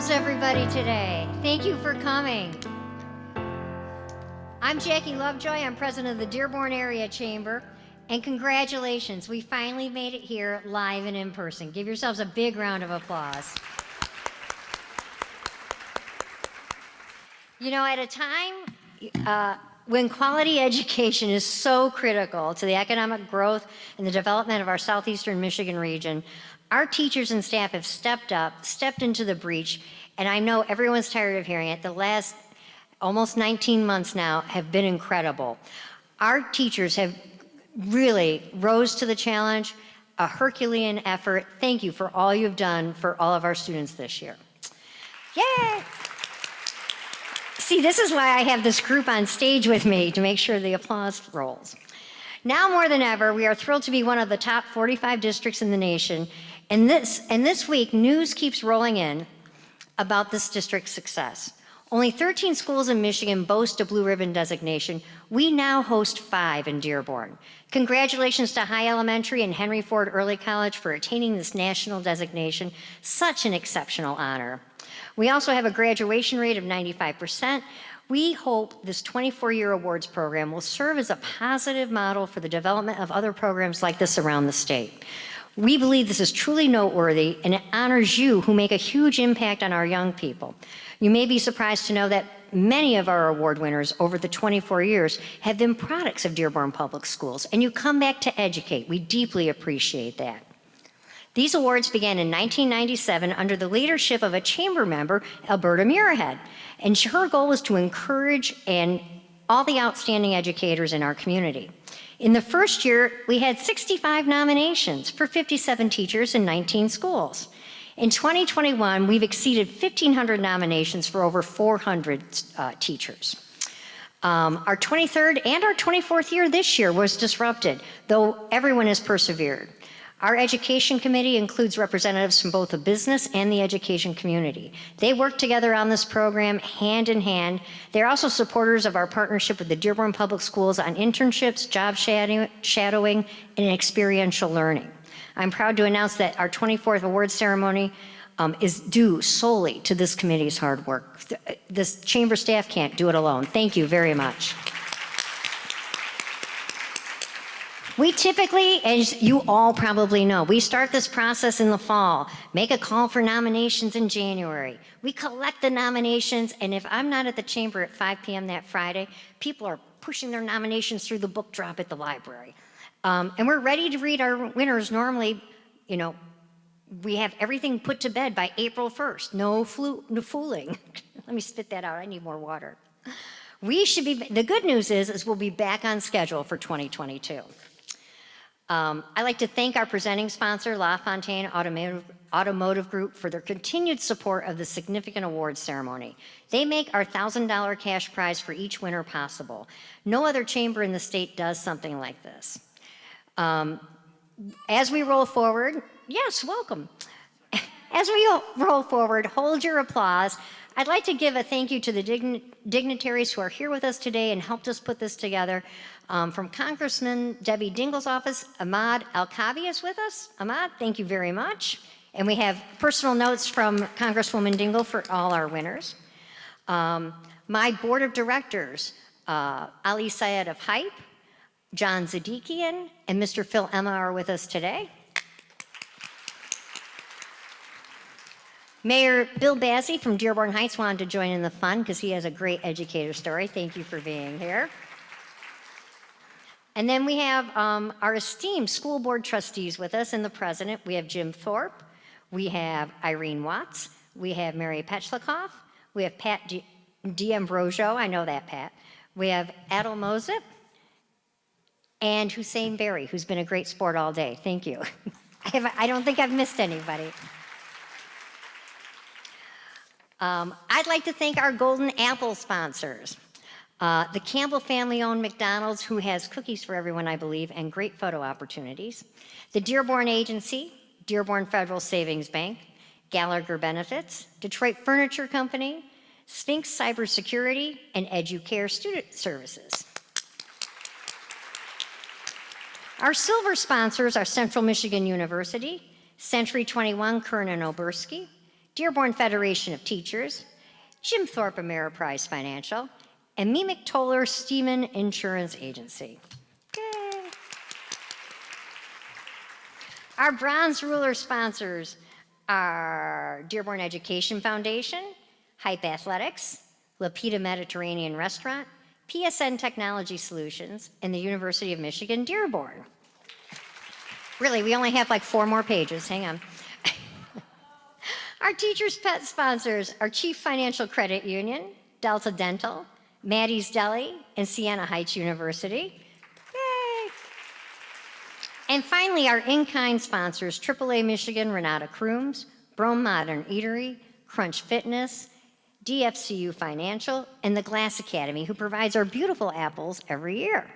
How's everybody today? Thank you for coming. I'm Jackie Lovejoy. I'm president of the Dearborn Area Chamber. And congratulations, we finally made it here live and in person. Give yourselves a big round of applause. You know, at a time when quality education is so critical to the economic growth and the development of our southeastern Michigan region, our teachers and staff have stepped up, stepped into the breach, and I know everyone's tired of hearing it. The last almost 19 months now have been incredible. Our teachers have really rose to the challenge, a Herculean effort. Thank you for all you've done for all of our students this year. Yay! See, this is why I have this group on stage with me to make sure the applause rolls. Now more than ever, we are thrilled to be one of the top 45 districts in the nation. And this week, news keeps rolling in about this district's success. Only 13 schools in Michigan boast a blue ribbon designation. We now host 5 in Dearborn. Congratulations to High Elementary and Henry Ford Early College for attaining this national designation. Such an exceptional honor. We also have a graduation rate of 95%. We hope this 24-year awards program will serve as a positive model for the development of other programs like this around the state. We believe this is truly noteworthy, and it honors you who make a huge impact on our young people. You may be surprised to know that many of our award winners over the 24 years have been products of Dearborn Public Schools, and you come back to educate. We deeply appreciate that. These awards began in 1997 under the leadership of a chamber member, Alberta Muirhead, and her goal was to encourage all the outstanding educators in our community. In the first year, we had 65 nominations for 57 teachers in 19 schools. In 2021, we've exceeded 1,500 nominations for over 400 teachers. Our 23rd and our 24th year this year was disrupted, though everyone has persevered. Our education committee includes representatives from both the business and the education community. They work together on this program hand in hand. They're also supporters of our partnership with the Dearborn Public Schools on internships, job shadowing, and experiential learning. I'm proud to announce that our 24th award ceremony is due solely to this committee's hard work. This chamber staff can't do it alone. Thank you very much. We typically, as you all probably know, we start this process in the fall, make a call for nominations in January. We collect the nominations, and if I'm not at the chamber at 5 p.m. that Friday, people are pushing their nominations through the book drop at the library. And we're ready to read our winners normally. You know, we have everything put to bed by April 1st. No fooling. Let me spit that out, I need more water. The good news is we'll be back on schedule for 2022. I'd like to thank our presenting sponsor, LaFontaine Automotive Group, for their continued support of the significant awards ceremony. They make our $1,000 cash prize for each winner possible. No other chamber in the state does something like this. As we roll forward, yes, welcome. As we roll forward, hold your applause. I'd like to give a thank you to the dignitaries who are here with us today and helped us put this together. From Congressman Debbie Dingell's office, Ahmad Al-Kabi is with us. Ahmad, thank you very much. And we have personal notes from Congresswoman Dingell for all our winners. My board of directors, Ali Syed of HYPE, John Zadikian, and Mr. Phil Emma are with us today. Mayor Bill Bazzi from Dearborn Heights wanted to join in the fun because he has a great educator story. Thank you for being here. And then we have our esteemed school board trustees with us and the president. We have Jim Thorpe, we have Irene Watts, we have Mary Petchlikoff, we have Pat D'Ambrosio, I know that, Pat. We have Adel Mozip, and Hussein Berry, who's been a great sport all day. Thank you. I don't think I've missed anybody. I'd like to thank our Golden Apple sponsors. The Campbell family-owned McDonald's, who has cookies for everyone, I believe, and great photo opportunities. The Dearborn Agency, Dearborn Federal Savings Bank, Gallagher Benefits, Detroit Furniture Company, Sphinx Cybersecurity, and EduCare Student Services. Our silver sponsors are Central Michigan University, Century 21 Kern and Oberski, Dearborn Federation of Teachers, Jim Thorpe Ameriprise Financial, and Mimic Toller Steeman Insurance Agency. Yay. Our bronze ruler sponsors are Dearborn Education Foundation, Hype Athletics, Lapita Mediterranean Restaurant, PSN Technology Solutions, and the University of Michigan Dearborn. Really, we only have like 4 more pages, hang on. Our teachers' pet sponsors are Chief Financial Credit Union, Delta Dental, Maddie's Deli, and Siena Heights University. Yay! And finally, our in-kind sponsors, AAA Michigan, Renata Crooms, Brome Modern Eatery, Crunch Fitness, DFCU Financial, and the Glass Academy, who provides our beautiful apples every year.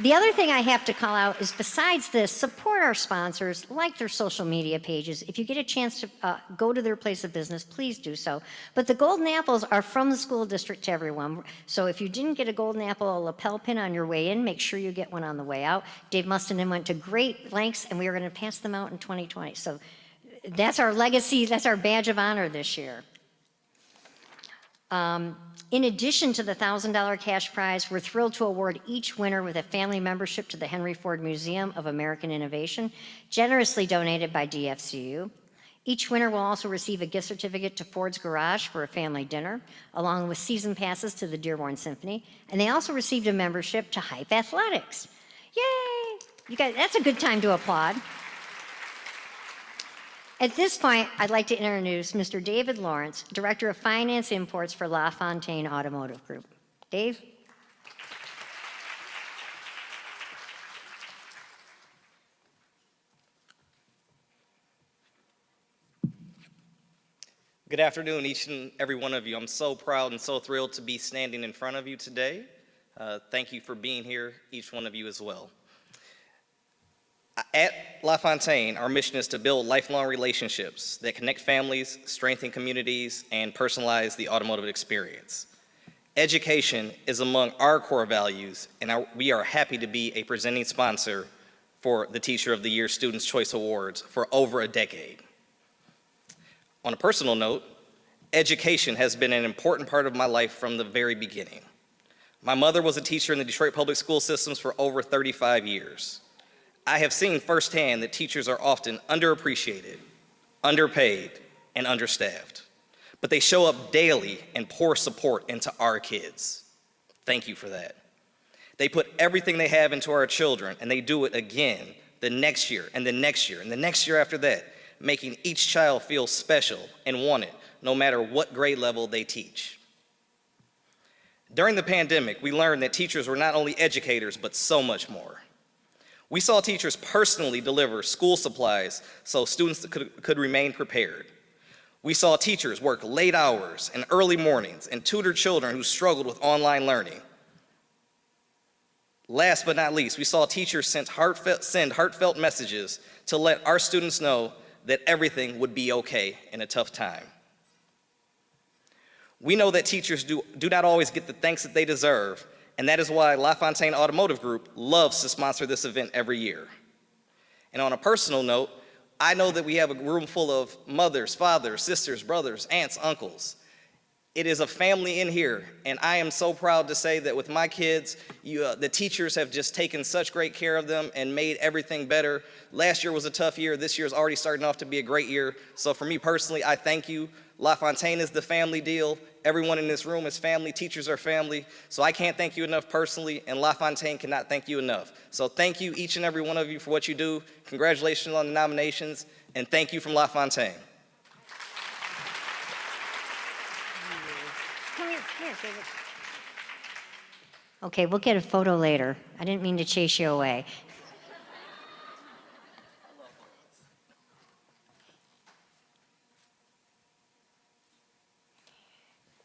The other thing I have to call out is, besides this, support our sponsors, like their social media pages. If you get a chance to go to their place of business, please do so. But the golden apples are from the school district to everyone. So if you didn't get a golden apple, a lapel pin on your way in, make sure you get one on the way out. Dave Mustonen went to great lengths, and we are going to pass them out in 2020. So that's our legacy, that's our badge of honor this year. In addition to the $1,000 cash prize, we're thrilled to award each winner with a family membership to the Henry Ford Museum of American Innovation, generously donated by DFCU. Each winner will also receive a gift certificate to Ford's Garage for a family dinner, along with season passes to the Dearborn Symphony, and they also received a membership to Hype Athletics. Yay! You guys, that's a good time to applaud. At this point, I'd like to introduce Mr. David Lawrence, Director of Finance Imports for LaFontaine Automotive Group. Dave? Good afternoon, each and every one of you. I'm so proud and so thrilled to be standing in front of you today. Thank you for being here, each one of you as well. At LaFontaine, our mission is to build lifelong relationships that connect families, strengthen communities, and personalize the automotive experience. Education is among our core values, and we are happy to be a presenting sponsor for the Teacher of the Year Students' Choice Awards for over a decade. On a personal note, education has been an important part of my life from the very beginning. My mother was a teacher in the Detroit Public School systems for over 35 years. I have seen firsthand that teachers are often underappreciated, underpaid, and understaffed. But they show up daily and pour support into our kids. Thank you for that. They put everything they have into our children, and they do it again the next year, and the next year, and the next year after that, making each child feel special and wanted, no matter what grade level they teach. During the pandemic, we learned that teachers were not only educators, but so much more. We saw teachers personally deliver school supplies so students could remain prepared. We saw teachers work late hours and early mornings and tutor children who struggled with online learning. Last but not least, we saw teachers send heartfelt messages to let our students know that everything would be okay in a tough time. We know that teachers do not always get the thanks that they deserve, and that is why LaFontaine Automotive Group loves to sponsor this event every year. And on a personal note, I know that we have a room full of mothers, fathers, sisters, brothers, aunts, uncles. It is a family in here, and I am so proud to say that with my kids, the teachers have just taken such great care of them and made everything better. Last year was a tough year. This year is already starting off to be a great year. So for me personally, I thank you. LaFontaine is the family deal. Everyone in this room is family. Teachers are family. So I can't thank you enough personally, and LaFontaine cannot thank you enough. So thank you, each and every one of you, for what you do. Congratulations on the nominations, and thank you from LaFontaine. Come here, David. Okay, we'll get a photo later. I didn't mean to chase you away.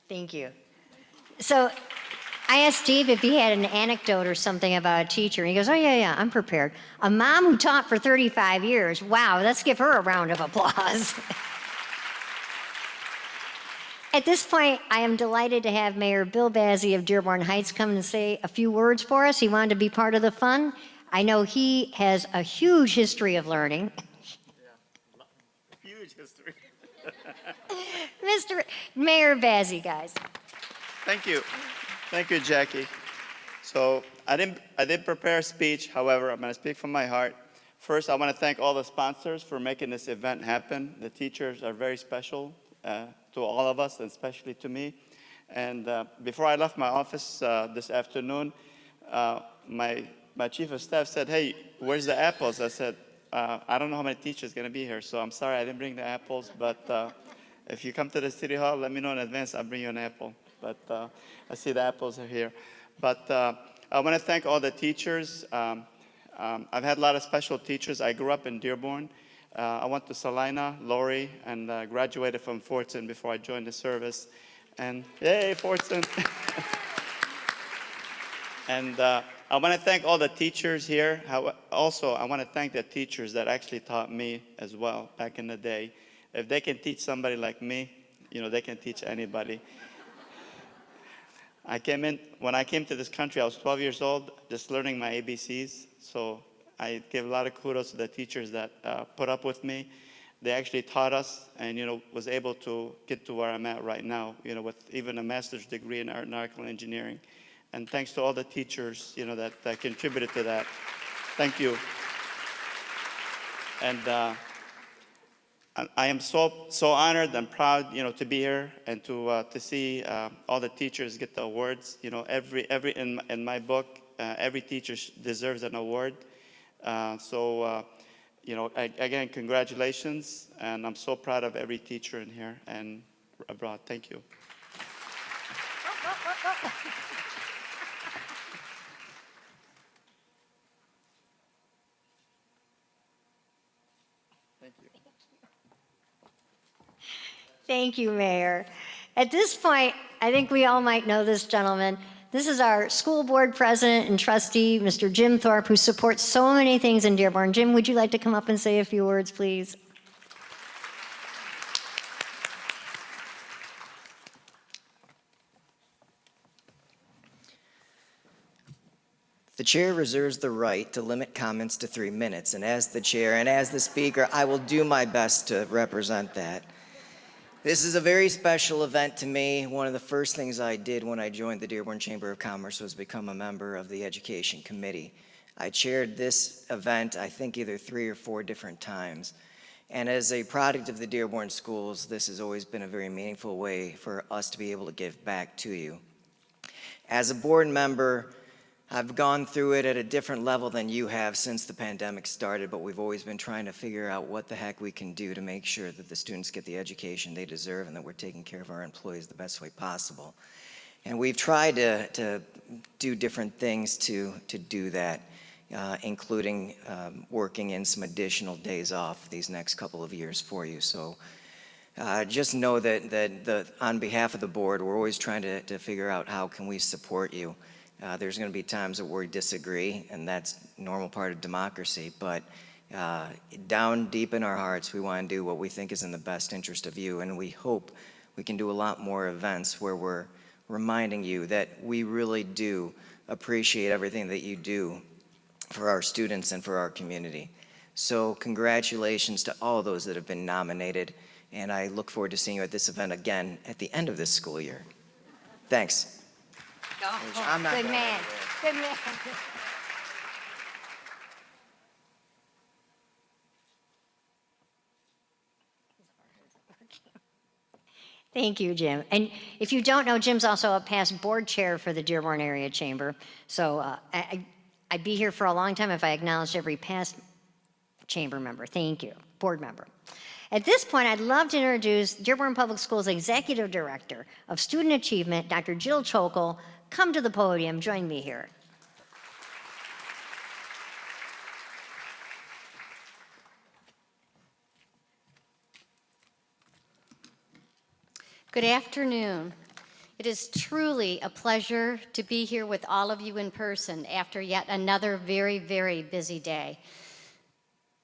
Thank you. So I asked Dave if he had an anecdote or something about a teacher. He goes, oh, yeah, I'm prepared. A mom who taught for 35 years. Wow, let's give her a round of applause. At this point, I am delighted to have Mayor Bill Bazzi of Dearborn Heights come and say a few words for us. He wanted to be part of the fun. I know he has a huge history of learning. Yeah, huge history. Mr. Mayor Bazey, guys. Thank you. Thank you, Jackie. So I didn't prepare a speech. However, I'm going to speak from my heart. First, I want to thank all the sponsors for making this event happen. The teachers are very special to all of us, and especially to me. And before I left my office this afternoon, my chief of staff said, "Hey, where's the apples?" I said, "I don't know how many teachers are going to be here, so I'm sorry I didn't bring the apples, but if you come to the City Hall, let me know in advance. I'll bring you an apple." But I see the apples are here. But I want to thank all the teachers. I've had a lot of special teachers. I grew up in Dearborn. I went to Salina, Lori, and graduated from Fortson before I joined the service. And yay, Fortson! And I want to thank all the teachers here. Also, I want to thank the teachers that actually taught me as well back in the day. If they can teach somebody like me, they can teach anybody. When I came to this country, I was 12 years old, just learning my ABCs. So I give a lot of kudos to the teachers that put up with me. They actually taught us and, was able to get to where I'm at right now, with even a master's degree in aeronautical engineering. And thanks to all the teachers, that contributed to that. Thank you. And I am so honored and proud, to be here and to see all the teachers get the awards. In my book, every teacher deserves an award. Again, congratulations, and I'm so proud of every teacher in here and abroad. Thank you. Thank you. Thank you, Mayor. At this point, I think we all might know this gentleman. This is our school board president and trustee, Mr. Jim Thorpe, who supports so many things in Dearborn. Jim, would you like to come up and say a few words, please? The chair reserves the right to limit comments to 3 minutes, and as the chair and as the speaker, I will do my best to represent that. This is a very special event to me. One of the first things I did when I joined the Dearborn Chamber of Commerce was become a member of the Education Committee. I chaired this event, I think, either 3 or 4 different times. And as a product of the Dearborn schools, this has always been a very meaningful way for us to be able to give back to you. As a board member, I've gone through it at a different level than you have since the pandemic started, but we've always been trying to figure out what the heck we can do to make sure that the students get the education they deserve and that we're taking care of our employees the best way possible. And we've tried to do different things to do that, including working in some additional days off these next couple of years for you. So just know that on behalf of the board, we're always trying to figure out how can we support you. There's going to be times that we disagree, and that's a normal part of democracy, but down deep in our hearts, we want to do what we think is in the best interest of you, and we hope we can do a lot more events where we're reminding you that we really do appreciate everything that you do for our students and for our community. So congratulations to all those that have been nominated, and I look forward to seeing you at this event again at the end of this school year. Thanks. I'm not Good going man. Good man. Thank you, Jim. And if you don't know, Jim's also a past board chair for the Dearborn Area Chamber. So I'd be here for a long time if I acknowledged every past chamber member. Thank you, board member. At this point, I'd love to introduce Dearborn Public Schools Executive Director of Student Achievement, Dr. Jill Chokel. Come to the podium, join me here. Good afternoon. It is truly a pleasure to be here with all of you in person after yet another very, very busy day.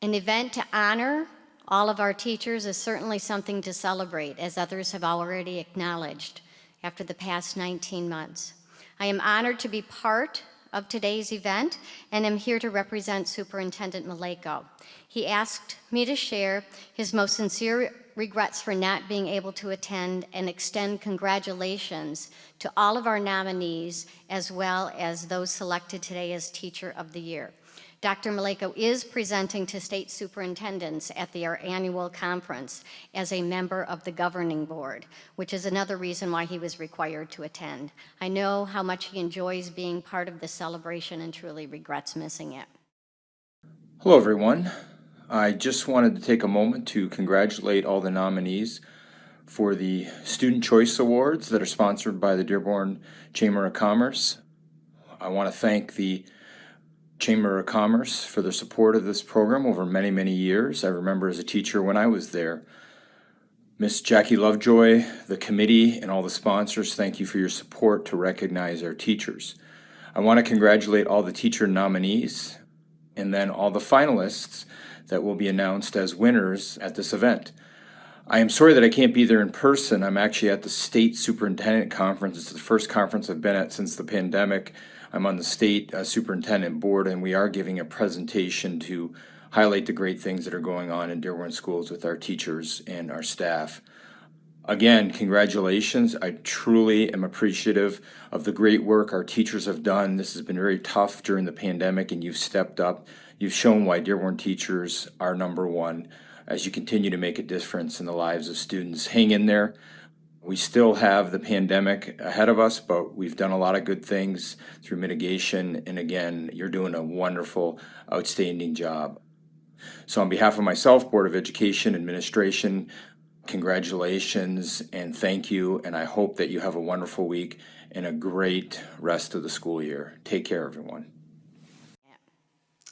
An event to honor all of our teachers is certainly something to celebrate, as others have already acknowledged, after the past 19 months. I am honored to be part of today's event, and am here to represent Superintendent Maleko. He asked me to share his most sincere regrets for not being able to attend and extend congratulations to all of our nominees as well as those selected today as Teacher of the Year. Dr. Maleko is presenting to state superintendents at our annual conference as a member of the governing board, which is another reason why he was required to attend. I know how much he enjoys being part of the celebration and truly regrets missing it. Hello, everyone. I just wanted to take a moment to congratulate all the nominees for the Student Choice Awards that are sponsored by the Dearborn Chamber of Commerce. I want to thank the Chamber of Commerce for their support of this program over many, many years. I remember as a teacher when I was there. Miss Jackie Lovejoy, the committee, and all the sponsors, thank you for your support to recognize our teachers. I want to congratulate all the teacher nominees and then all the finalists that will be announced as winners at this event. I am sorry that I can't be there in person. I'm actually at the State Superintendent Conference. It's the first conference I've been at since the pandemic. I'm on the State Superintendent Board, and we are giving a presentation to highlight the great things that are going on in Dearborn Schools with our teachers and our staff. Again, congratulations. I truly am appreciative of the great work our teachers have done. This has been very tough during the pandemic, and you've stepped up. You've shown why Dearborn teachers are number one as you continue to make a difference in the lives of students. Hang in there. We still have the pandemic ahead of us, but we've done a lot of good things through mitigation. And again, you're doing a wonderful, outstanding job. So on behalf of myself, Board of Education, Administration, congratulations and thank you. And I hope that you have a wonderful week and a great rest of the school year. Take care, everyone.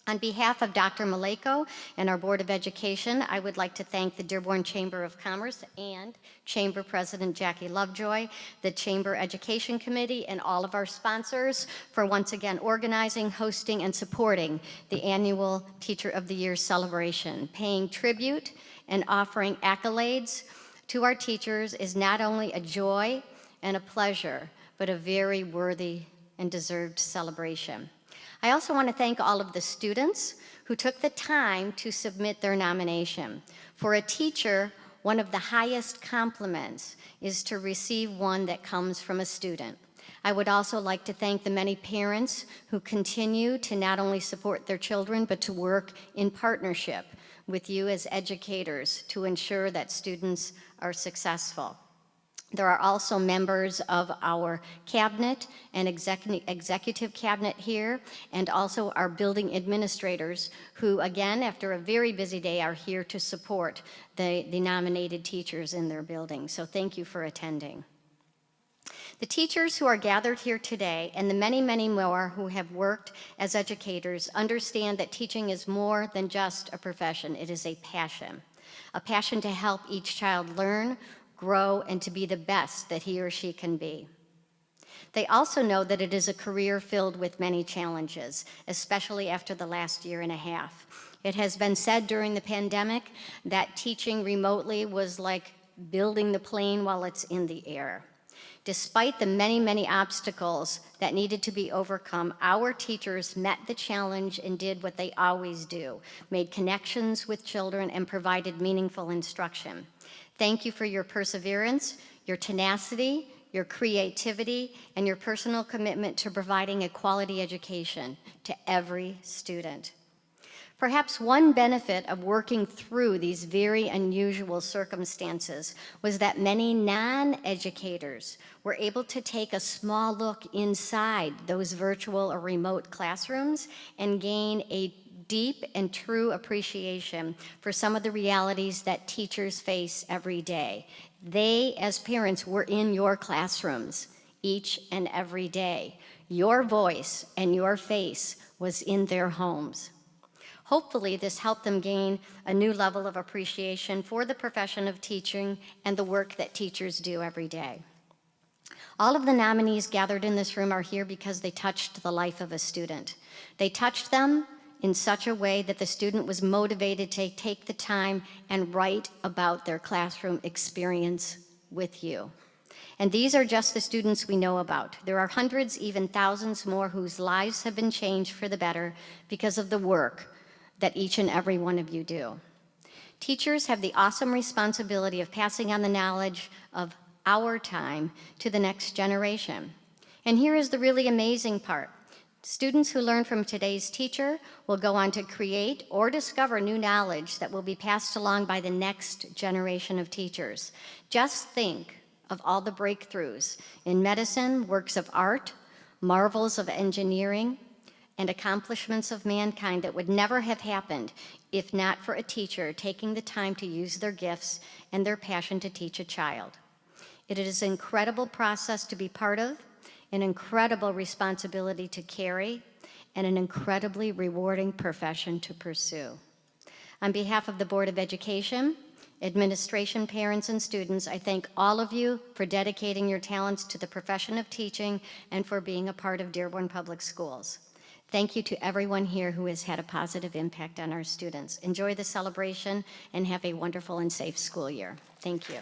On behalf of Dr. Maleko and our Board of Education, I would like to thank the Dearborn Chamber of Commerce and Chamber President Jackie Lovejoy, the Chamber Education Committee, and all of our sponsors for once again organizing, hosting, and supporting the annual Teacher of the Year celebration. Paying tribute and offering accolades to our teachers is not only a joy and a pleasure, but a very worthy and deserved celebration. I also want to thank all of the students who took the time to submit their nomination. For a teacher, one of the highest compliments is to receive one that comes from a student. I would also like to thank the many parents who continue to not only support their children, but to work in partnership with you as educators to ensure that students are successful. There are also members of our cabinet and executive cabinet here, and also our building administrators who, again, after a very busy day, are here to support the nominated teachers in their building. So thank you for attending. The teachers who are gathered here today and the many, many more who have worked as educators understand that teaching is more than just a profession. It is a passion to help each child learn, grow, and to be the best that he or she can be. They also know that it is a career filled with many challenges, especially after the last year and a half. It has been said during the pandemic that teaching remotely was like building the plane while it's in the air. Despite the many, many obstacles that needed to be overcome, our teachers met the challenge and did what they always do, made connections with children and provided meaningful instruction. Thank you for your perseverance, your tenacity, your creativity, and your personal commitment to providing a quality education to every student. Perhaps one benefit of working through these very unusual circumstances was that many non-educators were able to take a small look inside those virtual or remote classrooms and gain a deep and true appreciation for some of the realities that teachers face every day. They, as parents, were in your classrooms each and every day. Your voice and your face was in their homes. Hopefully, this helped them gain a new level of appreciation for the profession of teaching and the work that teachers do every day. All of the nominees gathered in this room are here because they touched the life of a student. They touched them in such a way that the student was motivated to take the time and write about their classroom experience with you. And these are just the students we know about. There are hundreds, even thousands more whose lives have been changed for the better because of the work that each and every one of you do. Teachers have the awesome responsibility of passing on the knowledge of our time to the next generation. And here is the really amazing part. Students who learn from today's teacher will go on to create or discover new knowledge that will be passed along by the next generation of teachers. Just think of all the breakthroughs in medicine, works of art, marvels of engineering, and accomplishments of mankind that would never have happened if not for a teacher taking the time to use their gifts and their passion to teach a child. It is an incredible process to be part of, an incredible responsibility to carry, and an incredibly rewarding profession to pursue. On behalf of the Board of Education, administration, parents, and students, I thank all of you for dedicating your talents to the profession of teaching and for being a part of Dearborn Public Schools. Thank you to everyone here who has had a positive impact on our students. Enjoy the celebration and have a wonderful and safe school year. Thank you.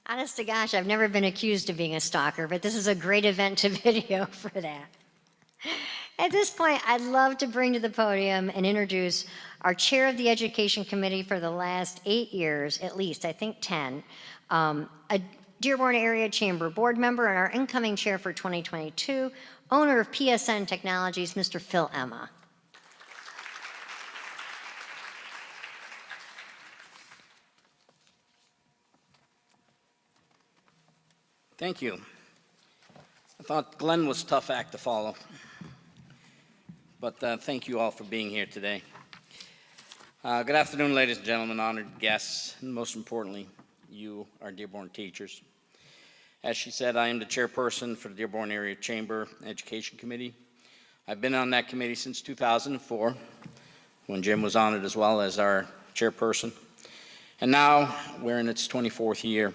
Honest to gosh, I've never been accused of being a stalker, but this is a great event to video for that. At this point, I'd love to bring to the podium and introduce our chair of the Education Committee for the last 8 years, at least, I think 10, a Dearborn Area Chamber board member and our incoming chair for 2022, owner of PSN Technologies, Mr. Phil Emma. Thank you. I thought Glenn was a tough act to follow, but thank you all for being here today. Good afternoon, ladies and gentlemen, honored guests, and most importantly, you, our Dearborn teachers. As she said, I am the chairperson for the Dearborn Area Chamber Education Committee. I've been on that committee since 2004, when Jim was on it as well as our chairperson, and now we're in its 24th year.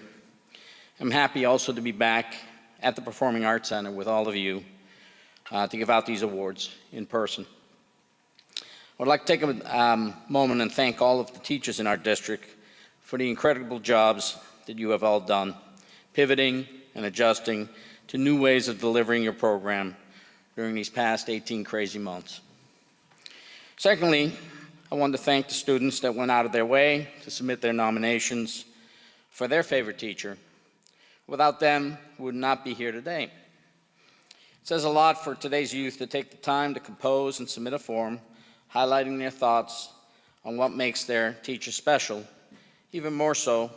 I'm happy also to be back at the Performing Arts Center with all of you to give out these awards in person. I would like to take a moment and thank all of the teachers in our district for the incredible jobs that you have all done, pivoting and adjusting to new ways of delivering your program during these past 18 crazy months. Secondly, I want to thank the students that went out of their way to submit their nominations for their favorite teacher. Without them, we would not be here today. It says a lot for today's youth to take the time to compose and submit a form, highlighting their thoughts on what makes their teacher special, even more so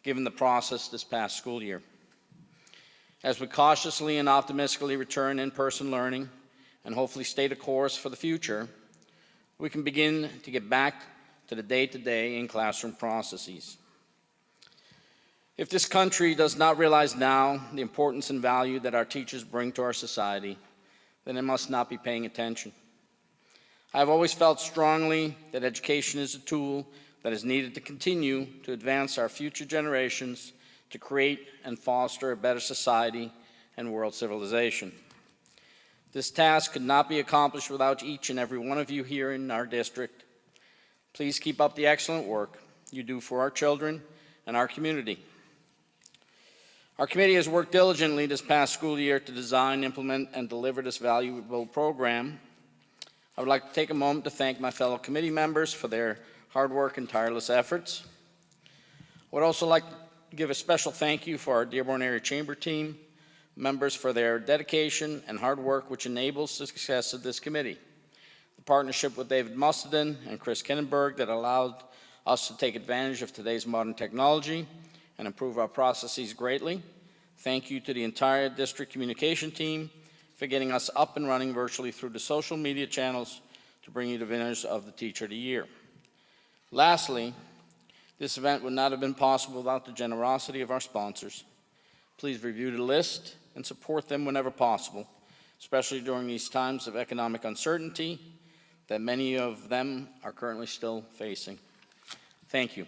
given the process this past school year. As we cautiously and optimistically return in-person learning and hopefully stay the course for the future, we can begin to get back to the day-to-day in-classroom processes. If this country does not realize now the importance and value that our teachers bring to our society, then it must not be paying attention. I have always felt strongly that education is a tool that is needed to continue to advance our future generations to create and foster a better society and world civilization. This task could not be accomplished without each and every one of you here in our district. Please keep up the excellent work you do for our children and our community. Our committee has worked diligently this past school year to design, implement, and deliver this valuable program. I would like to take a moment to thank my fellow committee members for their hard work and tireless efforts. I would also like to give a special thank you for our Dearborn Area Chamber team members for their dedication and hard work which enables the success of this committee. The partnership with David Musteden and Chris Kinnenberg that allowed us to take advantage of today's modern technology and improve our processes greatly. Thank you to the entire district communication team for getting us up and running virtually through the social media channels to bring you the winners of the Teacher of the Year. Lastly, this event would not have been possible without the generosity of our sponsors. Please review the list and support them whenever possible, especially during these times of economic uncertainty that many of them are currently still facing. Thank you.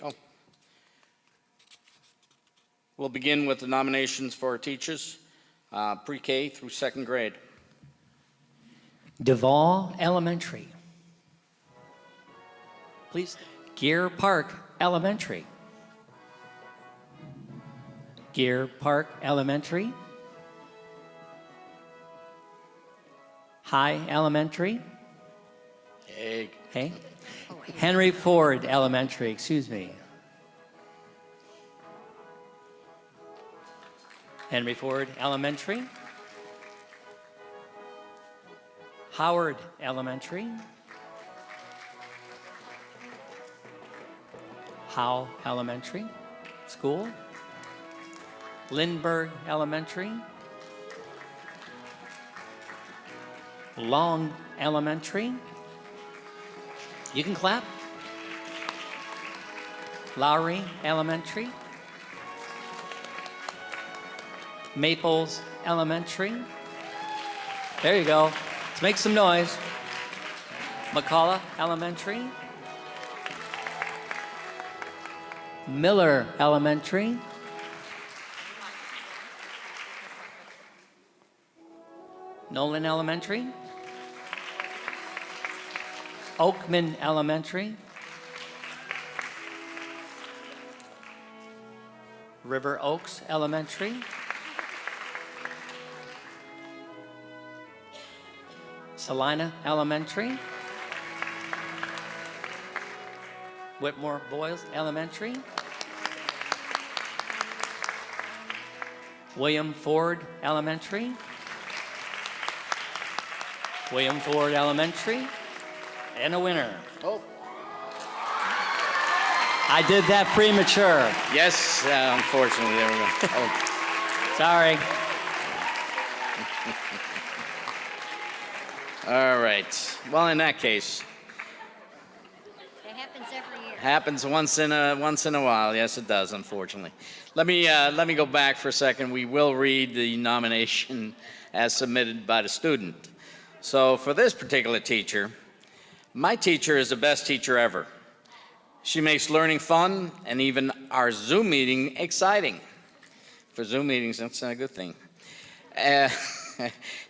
Oh. We'll begin with the nominations for teachers, pre-K through second grade. Duval Elementary. Please. Gear Park Elementary. Gear Park Elementary. High Elementary. Hey, Hey. Henry Ford Elementary, excuse me. Henry Ford Elementary. Howard Elementary. Howe Elementary School. Lindbergh Elementary. Long Elementary. You can clap. Lowry Elementary. Maples Elementary. There you go. Let's make some noise. McCullough Elementary. Miller Elementary. Nolan Elementary. Oakman Elementary. River Oaks Elementary. Salina Elementary. Whitmore Boyles Elementary. William Ford Elementary. William Ford Elementary. And a winner. oh, I did that premature. yes, unfortunately, there we go. Oh. Sorry. All right. Well, in that case, It happens every year. happens once in a while. Yes, it does. Unfortunately, let me go back for a second. We will read the nomination as submitted by the student. So for this particular teacher, my teacher is the best teacher ever. She makes learning fun and even our Zoom meeting exciting. For Zoom meetings, that's a good thing.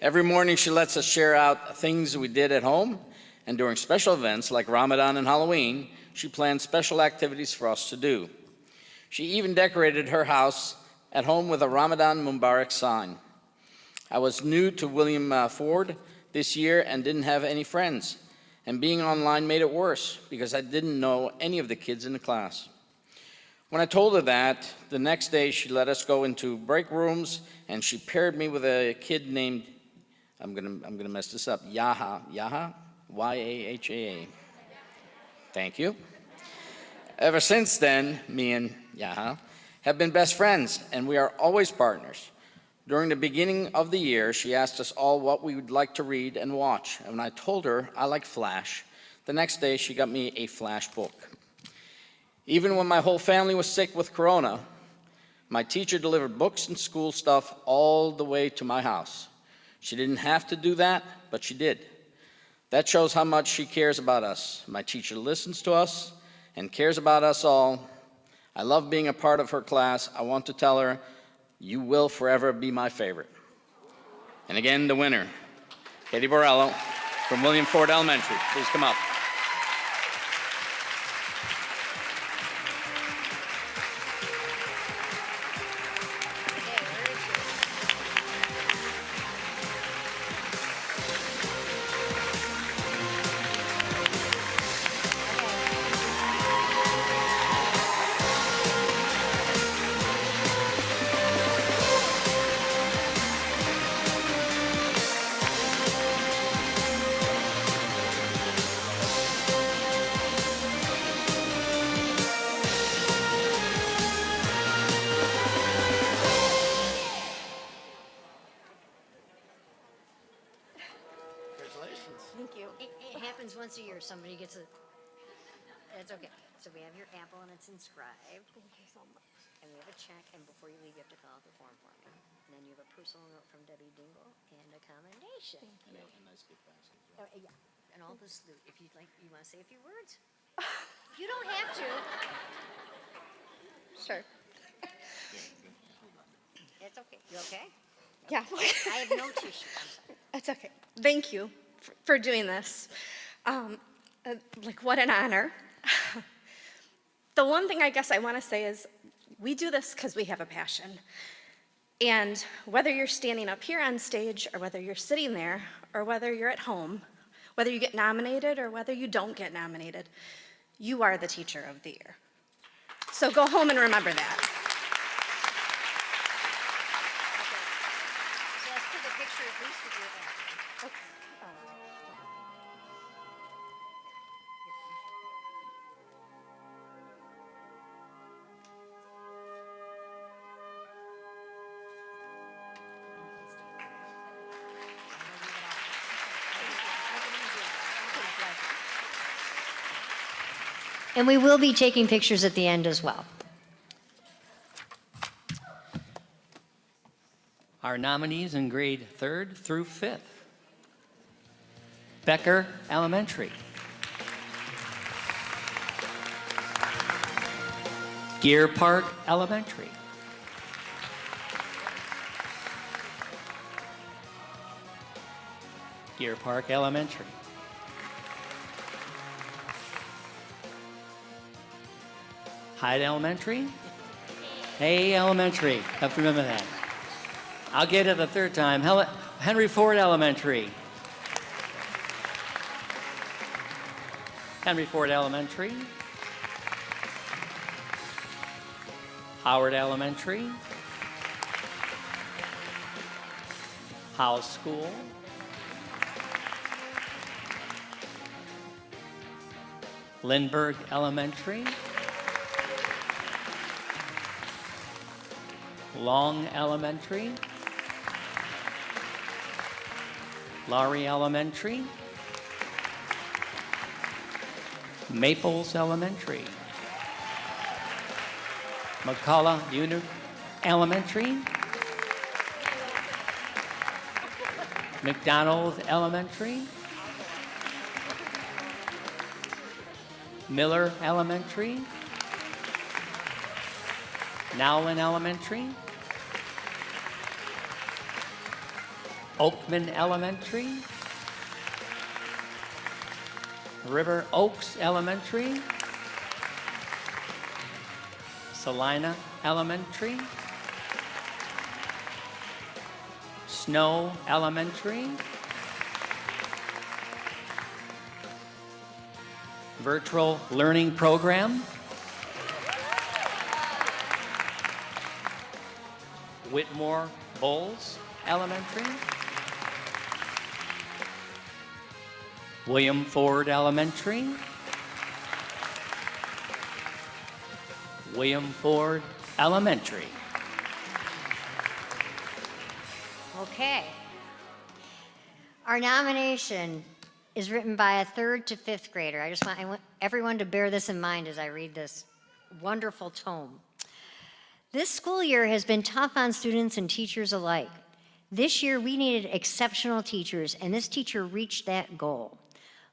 Every morning she lets us share out things we did at home, and during special events like Ramadan and Halloween, she plans special activities for us to do. She even decorated her house at home with a Ramadan Mubarak sign. I was new to William Ford this year and didn't have any friends, and being online made it worse because I didn't know any of the kids in the class. When I told her that, the next day she let us go into break rooms and she paired me with a kid named, I'm gonna mess this up, Yaha, Y-A-H-A-A. Thank you. Ever since then, me and Yaha have been best friends and we are always partners. During the beginning of the year, she asked us all what we would like to read and watch. And when I told her I like Flash, the next day she got me a Flash book. Even when my whole family was sick with corona, my teacher delivered books and school stuff all the way to my house. She didn't have to do that, but she did. That shows how much she cares about us. My teacher listens to us and cares about us all. I love being a part of her class. I want to tell her, you will forever be my favorite. And again, the winner, Katie Borello from William Ford Elementary. Please come up. Thank you. It happens once a year, somebody gets a, that's okay. So we have your apple and it's inscribed. Thank you so much. And we have a check, and before you leave, you have to fill out the form for me. And then you have a personal note from Debbie Dingle and a commendation. Thank you. Yeah, and all this loot. If you'd like, you want to say a few words? You don't have to. Sure. It's okay. You okay? Yeah. I have no tissue. I'm sorry. That's okay. Thank you for doing this. What an honor. The one thing I guess I want to say is we do this because we have a passion. And whether you're standing up here on stage or whether you're sitting there or whether you're at home, whether you get nominated or whether you don't get nominated, you are the Teacher of the Year. So go home and remember that. So let's take a picture at least with your back. And we will be taking pictures at the end as well. Our nominees in grade 3rd through 5th. Becker Elementary. Gear Park Elementary. Gear Park Elementary. Hyde Elementary. Hay Elementary. Have to remember that. I'll get it the third time. Henry Ford Elementary. Henry Ford Elementary. Howard Elementary. House School. Lindbergh Elementary. Long Elementary. Laurie Elementary. Maples Elementary. McCullough Elementary. McDonald Elementary. Miller Elementary. Nowlin Elementary. Oakman Elementary. River Oaks Elementary. Salina Elementary. Snow Elementary. Virtual Learning Program. Whitmore Bowles Elementary. William Ford Elementary. William Ford Elementary. Okay. Our nomination is written by a 3rd to 5th grader. I want everyone to bear this in mind as I read this wonderful tome. This school year has been tough on students and teachers alike. This year we needed exceptional teachers, and this teacher reached that goal.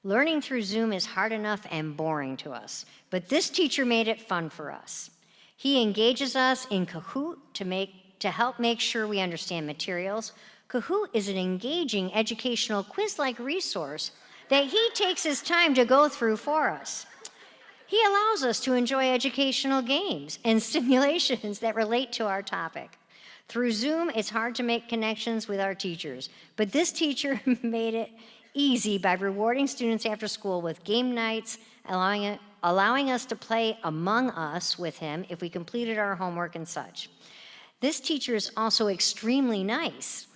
Learning through Zoom is hard enough and boring to us, but this teacher made it fun for us. He engages us in Kahoot to help make sure we understand materials. Kahoot is an engaging educational quiz-like resource that he takes his time to go through for us. He allows us to enjoy educational games and simulations that relate to our topic. Through Zoom, it's hard to make connections with our teachers, but this teacher made it easy by rewarding students after school with game nights, allowing us to play Among Us with him if we completed our homework and such. This teacher is also extremely nice.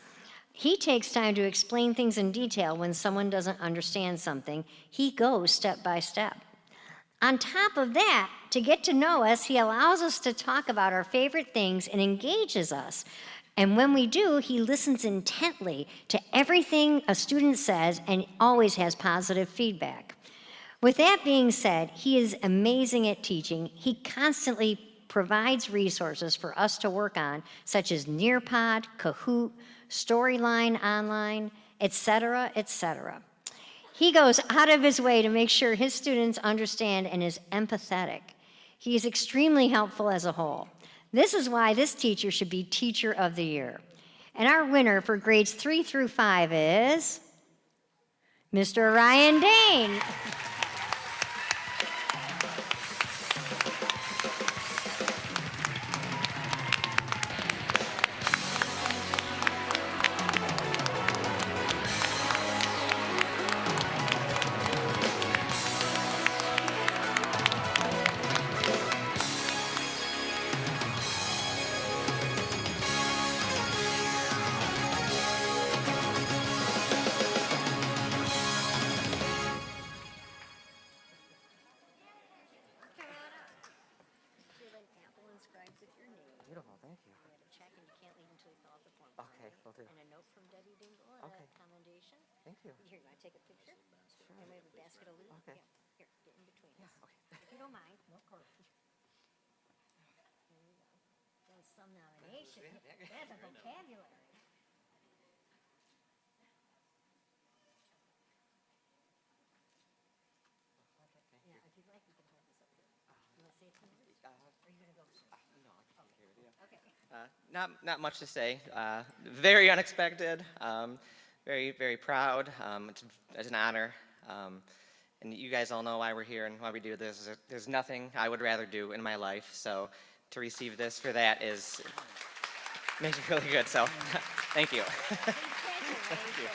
He takes time to explain things in detail when someone doesn't understand something. He goes step by step. On top of that, to get to know us, he allows us to talk about our favorite things and engages us. And when we do, he listens intently to everything a student says and always has positive feedback. With that being said, he is amazing at teaching. He constantly provides resources for us to work on, such as Nearpod, Kahoot, Storyline Online, etc., etc. He goes out of his way to make sure his students understand and is empathetic. He is extremely helpful as a whole. This is why this teacher should be Teacher of the Year. And our winner for grades 3 through 5 is Mr. Ryan Dane. Beautiful, thank you. Okay, will do. And a note from Debbie Dingle and Okay. a commendation. Thank you. Here, you want to take a picture? Sure. And we have a basket of loot. Okay. Yeah. Here, get in between us. Okay. If you don't mind. No, of course. There you go. There's some nomination. That's a vocabulary. Yeah, if you'd like, you can hold this up here. You want to say it to me? Or are you going to go? No, I can take care of it, yeah. Okay. Not much to say. Very unexpected. Very proud. It's an honor. And you guys all know why we're here and why we do this. There's nothing I would rather do in my life. So to receive this for that makes me really good. So thank you. Thank you.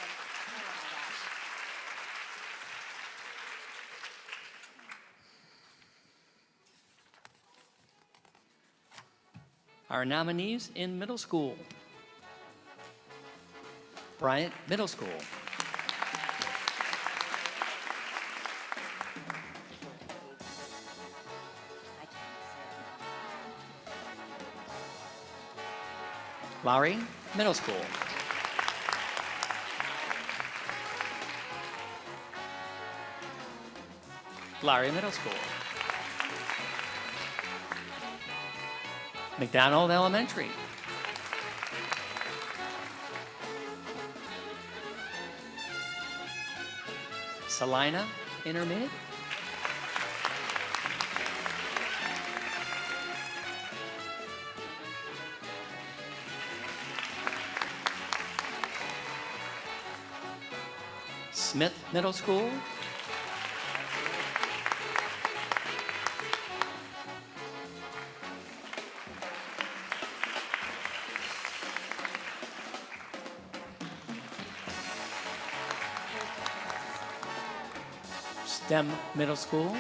Our nominees in middle school. Bryant Middle School. Lowry Middle School. Lowry Middle School. McDonald Elementary. Salina Intermediate. Smith Middle School. STEM Middle School.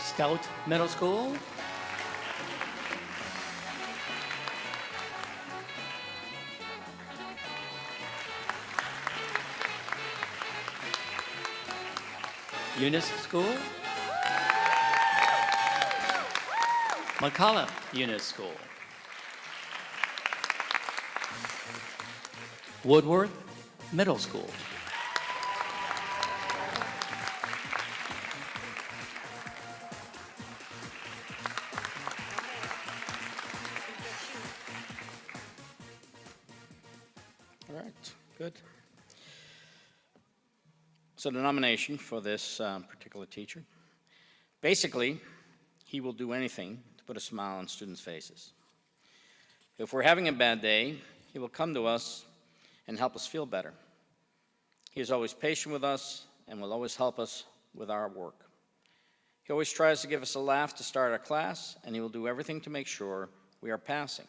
Scout Middle School. Eunice School. McCullough Eunice School. Woodworth Middle School. All right, good. So the nomination for this particular teacher, basically, he will do anything to put a smile on students' faces. If we're having a bad day, he will come to us and help us feel better. He is always patient with us and will always help us with our work. He always tries to give us a laugh to start our class, and he will do everything to make sure we are passing.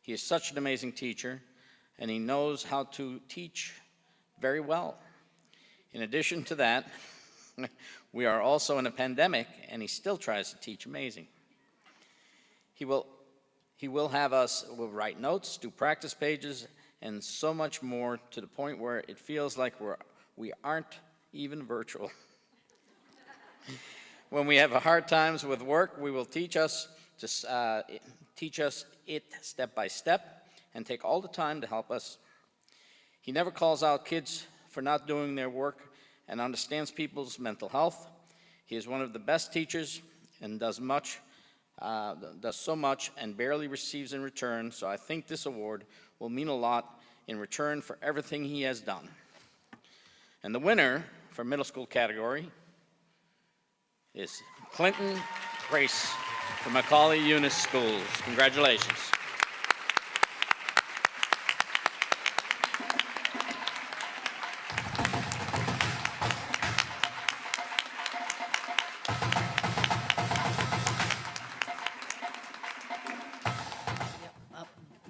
He is such an amazing teacher, and he knows how to teach very well. In addition to that, we are also in a pandemic, and he still tries to teach amazing. He will have us, we'll write notes, do practice pages, and so much more, to the point where it feels like we aren't even virtual. When we have hard times with work, we will teach us it step by step and take all the time to help us. He never calls out kids for not doing their work and understands people's mental health. He is one of the best teachers and does so much and barely receives in return, so I think this award will mean a lot in return for everything he has done. And the winner for middle school category is Clinton Grace from Macaulay Eunice Schools. Congratulations.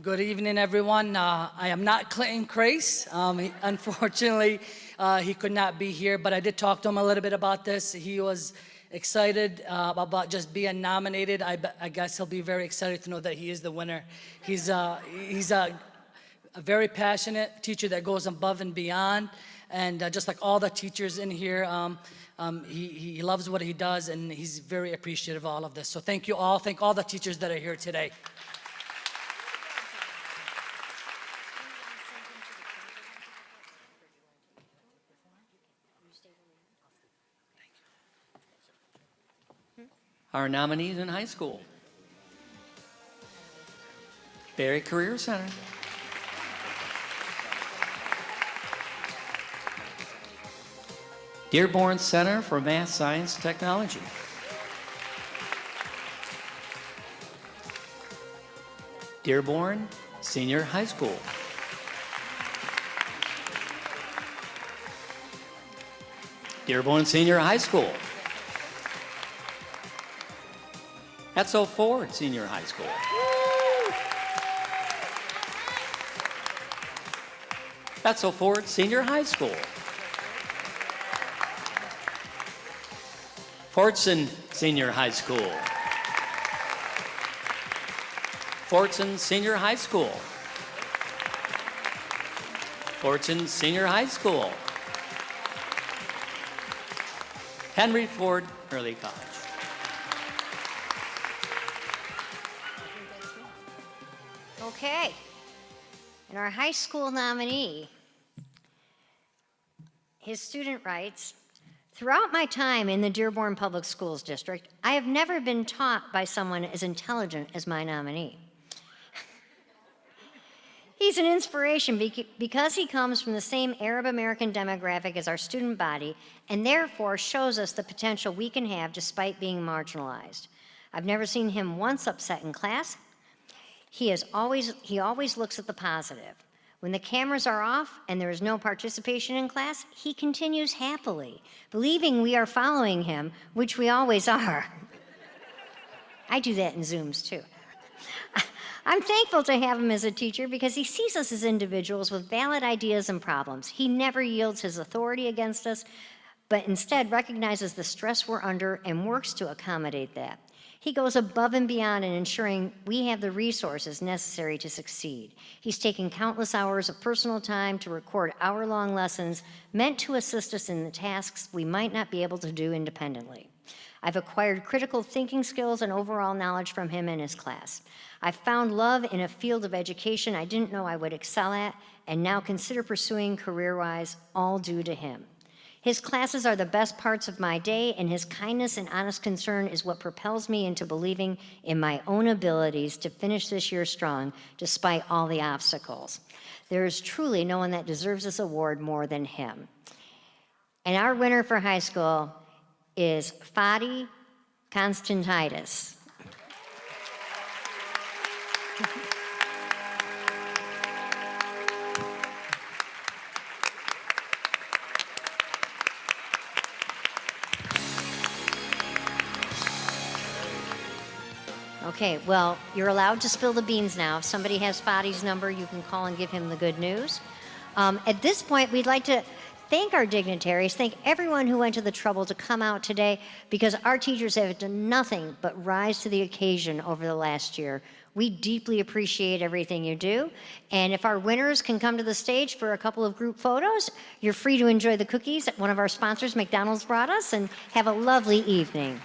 Good evening, everyone. I am not Clinton Crace. Unfortunately, he could not be here, but I did talk to him a little bit about this. He was excited about just being nominated. I guess he'll be very excited to know that he is the winner. He's a very passionate teacher that goes above and beyond, and just like all the teachers in here, he loves what he does, and he's very appreciative of all of this. So thank you all. Thank all the teachers that are here today. Our nominees in high school. Barry Career Center. Dearborn Center for Math, Science, Technology. Dearborn Senior High School. Dearborn Senior High School. Etzel Ford Senior High School. Etzel Ford Senior High School. Fordson Senior High School. Fordson Senior High School. Fordson Senior High School. Henry Ford Early College. Okay. And our high school nominee, his student writes, throughout my time in the Dearborn Public Schools district, I have never been taught by someone as intelligent as my nominee. He's an inspiration because he comes from the same Arab American demographic as our student body and therefore shows us the potential we can have despite being marginalized. I've never seen him once upset in class. He always looks at the positive. When the cameras are off and there is no participation in class, he continues happily, believing we are following him, which we always are. I do that in Zooms too. I'm thankful to have him as a teacher because he sees us as individuals with valid ideas and problems. He never yields his authority against us, but instead recognizes the stress we're under and works to accommodate that. He goes above and beyond in ensuring we have the resources necessary to succeed. He's taken countless hours of personal time to record hour-long lessons meant to assist us in the tasks we might not be able to do independently. I've acquired critical thinking skills and overall knowledge from him and his class. I've found love in a field of education I didn't know I would excel at and now consider pursuing career-wise, all due to him. His classes are the best parts of my day, and his kindness and honest concern is what propels me into believing in my own abilities to finish this year strong despite all the obstacles. There is truly no one that deserves this award more than him. And our winner for high school is Fadi Constantitis. Okay, well, you're allowed to spill the beans now. If somebody has Fadi's number, you can call and give him the good news. At this point, we'd like to thank our dignitaries, thank everyone who went to the trouble to come out today, because our teachers have done nothing but rise to the occasion over the last year. We deeply appreciate everything you do. And if our winners can come to the stage for a couple of group photos, you're free to enjoy the cookies that one of our sponsors, McDonald's, brought us, and have a lovely evening.